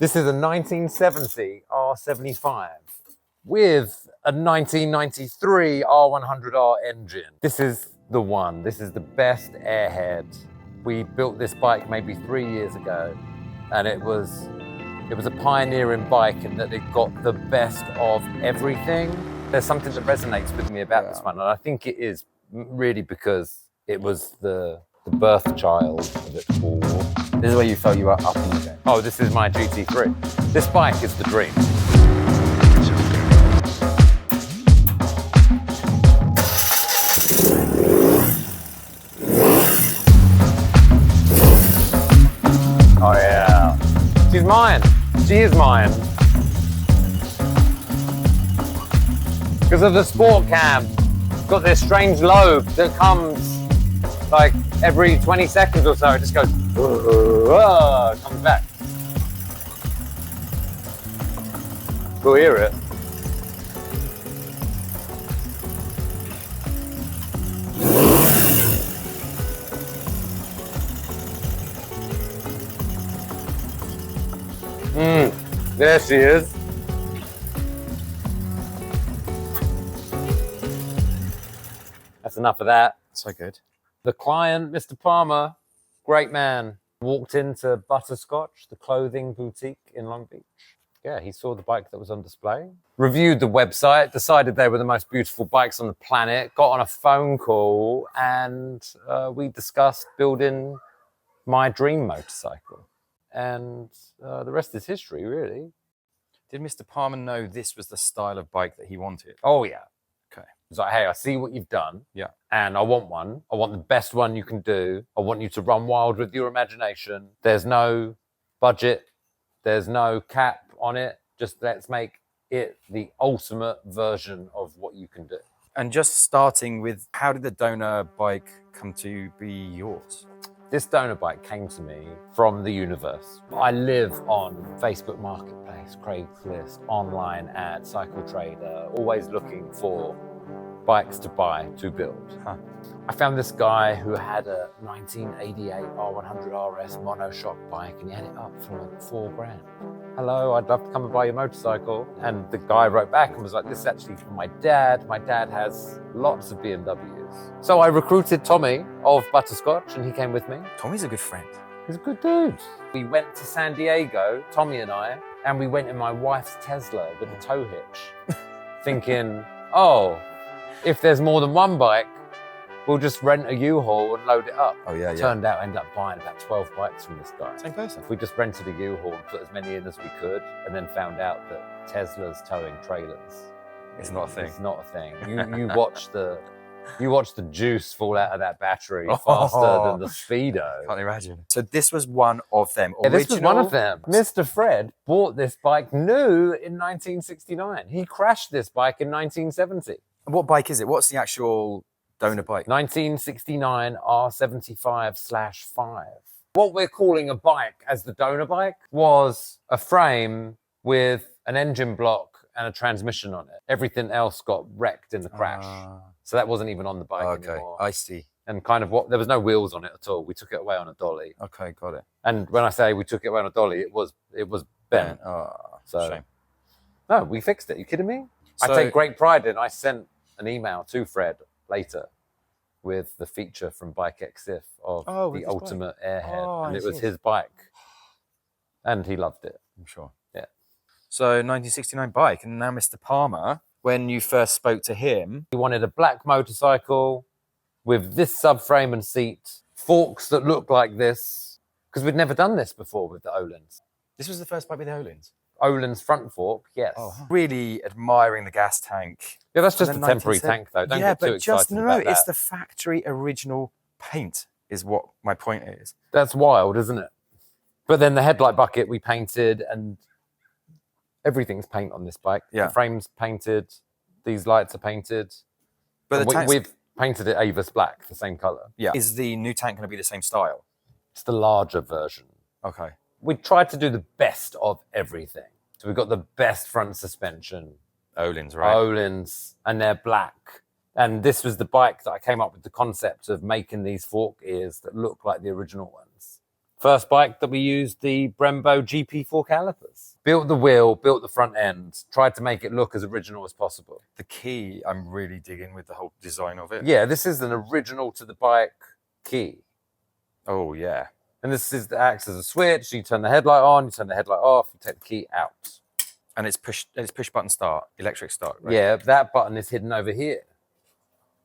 This is a 1970 R75 with a 1993 R100R engine. This is the one. This is the best Airhead. We built this bike maybe 3 years ago, and it was a pioneering bike in that it got the best of everything. There's something that resonates with me about this one, and I think it is really because it was the birth child of it all. This is where you felt you were up in the game. Oh, this is my GT3. This bike is the dream. Oh yeah. She's mine. She is mine. Because of the sport cam. It's got this strange lobe that comes like every 20 seconds or so. It just goes, comes back. We'll hear it. There she is. That's enough of that. So good. The client, Mr. Palmer, great man, walked into Butterscotch, the clothing boutique in Long Beach. Yeah, he saw the bike that was on display, reviewed the website, decided they were the most beautiful bikes on the planet, got on a phone call, and we discussed building my dream motorcycle. And the rest is history, really. Did Mr. Palmer know this was the style of bike that he wanted? Oh, yeah. Okay. It's like, hey, I see what you've done. Yeah. And I want one. I want the best one you can do. I want you to run wild with your imagination. There's no budget. There's no cap on it. Just let's make it the ultimate version of what you can do. And just starting with, how did the donor bike come to be yours? This donor bike came to me from the universe. I live on Facebook Marketplace, Craigslist, online ad, Cycle Trader, always looking for bikes to buy, to build. I found this guy who had a 1988 R100 RS monoshock bike, and he had it up for like $4,000. Hello, I'd love to come and buy your motorcycle. And the guy wrote back and was like, this is actually from my dad. My dad has lots of BMWs. So I recruited Tommy of Butterscotch, and he came with me. Tommy's a good friend. He's a good dude. We went to San Diego, Tommy and I, and we went in my wife's Tesla with a tow hitch, thinking, oh, if there's more than one bike, we'll just rent a U-Haul and load it up. Oh, yeah, yeah. Turned out I ended up buying about 12 bikes from this guy. Same person. We just rented a U-Haul and put as many in as we could, and then found out that Tesla's towing trailers. It's not a thing. It's not a thing. You watch the juice fall out of that battery faster than the Speedo. Can't imagine. So this was one of them. Yeah, this was one of them. Mr. Fred bought this bike new in 1969. He crashed this bike in 1970. What bike is it? What's the actual donor bike? 1969 R75/5. What we're calling a bike as the donor bike was a frame with an engine block and a transmission on it. Everything else got wrecked in the crash. So that wasn't even on the bike anymore. I see. And kind of there was no wheels on it at all. We took it away on a dolly. Okay, got it. And when I say we took it away on a dolly, it was bent. Oh, so shame. No, we fixed it. Are you kidding me? So, I take great pride in. I sent an email to Fred later with the feature from BikeExif of the ultimate Airhead, and it was his bike, and he loved it. I'm sure. Yeah. So 1969 bike, and now Mr. Palmer. When you first spoke to him, he wanted a black motorcycle with this subframe and seat, forks that look like this, because we'd never done this before with the Öhlins. This was the first bike with the Öhlins? Öhlins front fork, yes. Oh, really admiring the gas tank. Yeah, that's just a temporary tank, though. Don't get too excited about that. It's the factory original paint is what my point is. That's wild, isn't it? But then the headlight bucket we painted, and everything's paint on this bike. Yeah. The frame's painted. These lights are painted. But we've painted it Avis black, the same color. Yeah. Is the new tank going to be the same style? It's the larger version. Okay. We tried to do the best of everything. So we've got the best front suspension. Öhlins, right? Öhlins, and they're black. And this was the bike that I came up with the concept of making these fork ears that look like the original ones. First bike that we used the Brembo GP4 calipers. Built the wheel, built the front end, tried to make it look as original as possible. The key, I'm really digging with the whole design of it. Yeah, this is an original to the bike key. Oh, yeah. And this acts as a switch. You turn the headlight on, you turn the headlight off, you take the key out. And it's push button start, electric start, right? Yeah, that button is hidden over here.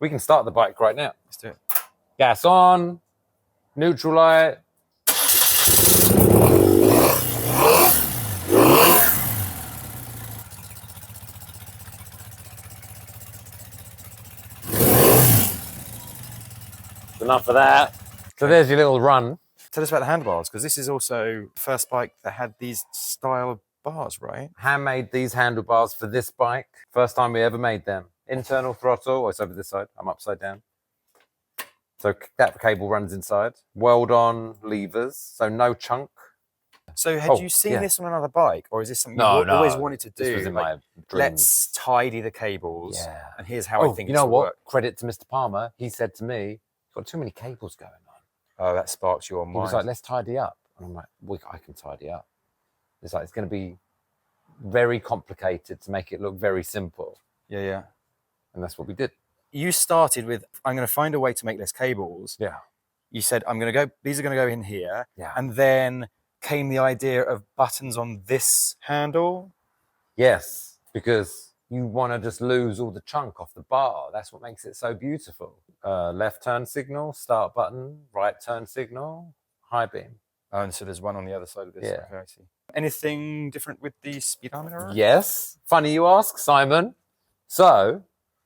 We can start the bike right now. Let's do it. Gas on, neutral light. Enough of that. So there's your little run. Tell us about the handlebars, because this is also the first bike that had these style of bars, right? Handmade these handlebars for this bike. First time we ever made them. Internal throttle. Oh, it's over this side. I'm upside down. So that cable runs inside. Weld on levers. So no chunk. So had you seen this on another bike, or is this something you always wanted to do? This was in my dreams. Let's tidy the cables. Yeah. And here's how I think you know it's what? work. Credit to Mr. Palmer. He said to me, "You've got too many cables going on." Oh, that sparks your mind. He was like, "Let's tidy up." And I'm like, I can tidy up. It's like, it's going to be very complicated to make it look very simple. Yeah, yeah. And that's what we did. You started with, I'm going to find a way to make less cables. Yeah. You said, these are going to go in here. Yeah. And then came the idea of buttons on this handle. Yes, because you want to just lose all the chunk off the bar. That's what makes it so beautiful. Left turn signal, start button, right turn signal, high beam. Oh, and so there's one on the other side of this. Yeah. Okay, I see. Anything different with the speedometer? Yes. Funny you ask, Simon. So,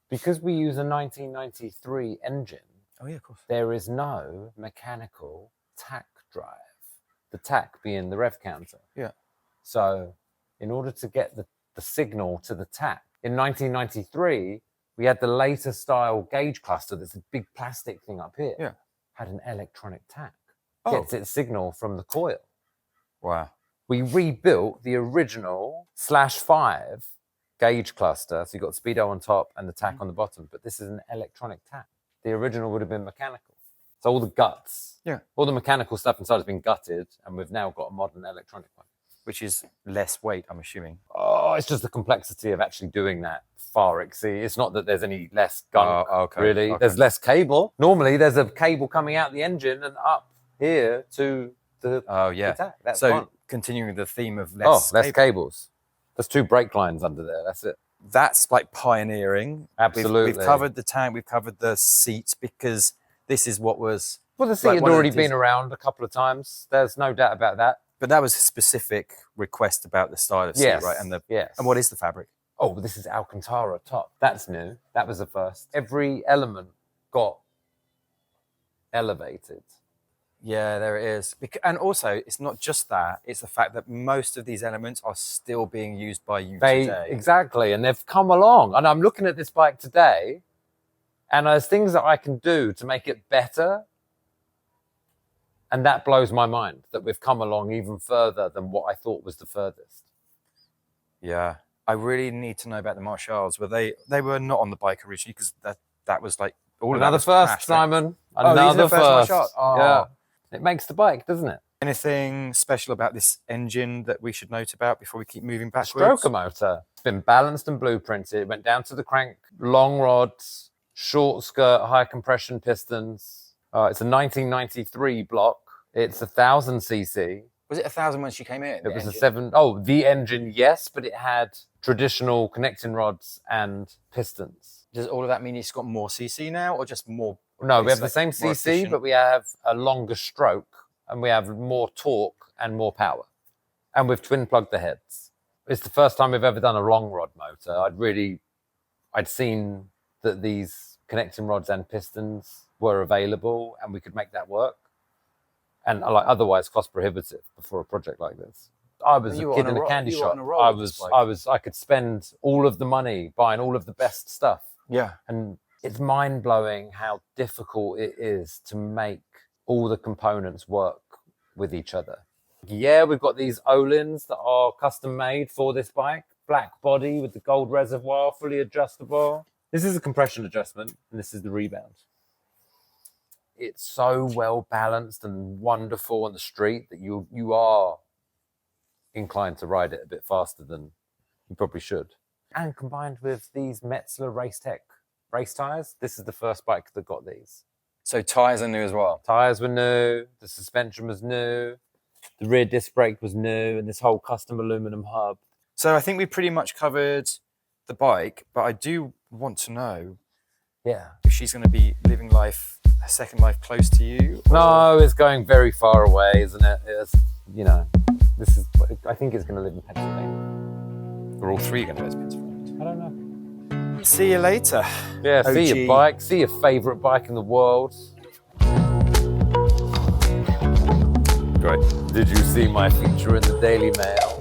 because we use a 1993 engine, Oh, yeah, of course. there is no mechanical tach drive. The tach being the rev counter. Yeah. So, in order to get the signal to the tach, in 1993, we had the later style gauge cluster. That's a big plastic thing up here. Yeah. Had an electronic tach. Oh. Gets its signal from the coil. Wow. We rebuilt the original /5 gauge cluster. So you got speedo on top and the tach on the bottom, but this is an electronic tach. The original would have been mechanical. So all the guts, all the mechanical stuff inside has been gutted, and we've now got a modern electronic one. Which is less weight, I'm assuming. Oh, it's just the complexity of actually doing that far exceed. It's not that there's any less gunk, really. Okay. There's less cable. Normally, there's a cable coming out the engine and up here to the tach. That's so fun. continuing the theme of less cables. There's 2 brake lines under there. That's it. That's like pioneering. Absolutely. We've covered the tank, we've covered the seats, because this is what was... Well, the seat had already been around a couple of times. There's no doubt about that. But that was a specific request about the style of seat, right? And and what is the fabric? Oh, this is Alcantara top. That's new. That was the first. Every element got elevated. Yeah, there it is. And also, it's not just that. It's the fact that most of these elements are still being used by you today. Exactly. And they've come along. And I'm looking at this bike today, and there's things that I can do to make it better. And that blows my mind that we've come along even further than what I thought was the furthest. Yeah. I really need to know about the Marshalls. They were not on the bike originally, because that was like... Another first, Simon. Another first. Yeah. It makes the bike, doesn't it? Anything special about this engine that we should note about before we keep moving backwards? Stroker motor. It's been balanced and blueprinted. It went down to the crank. Long rods, short skirt, high compression pistons. It's a 1993 block. It's 1,000 cc. Was it 1,000 when she came in? It was a 7. Oh, the engine, yes, but it had traditional connecting rods and pistons. Does all of that mean it's got more cc now, or just more? No, we have the same cc, but we have a longer stroke, and we have more torque and more power. And we've twin plugged the heads. It's the first time we've ever done a long rod motor. I'd seen that these connecting rods and pistons were available, and we could make that work. And otherwise cost prohibitive before a project like this. I was a kid in a candy shop. I could spend all of the money buying all of the best stuff. Yeah. And it's mind blowing how difficult it is to make all the components work with each other. Yeah, we've got these Olins that are custom made for this bike. Black body with the gold reservoir, fully adjustable. This is a compression adjustment, and this is the rebound. it's so well balanced and wonderful on the street that you are inclined to ride it a bit faster than you probably should. And combined with these Metzler Racetech race tires, this is the first bike that got these. So tyres are new as well. Tires were new, the suspension was new, the rear disc brake was new, and this whole custom aluminum hub. So I think we pretty much covered the bike, but I do want to know if she's going to be living life, a second life close to you. Or... No, it's going very far away, isn't it? It's, you know, I think it's going to live in Pennsylvania. We're all three going to go to Pennsylvania. I don't know. See you later. Yeah, OG. see your bike, see your favourite bike in the world. Great. Did you see my feature in the Daily Mail?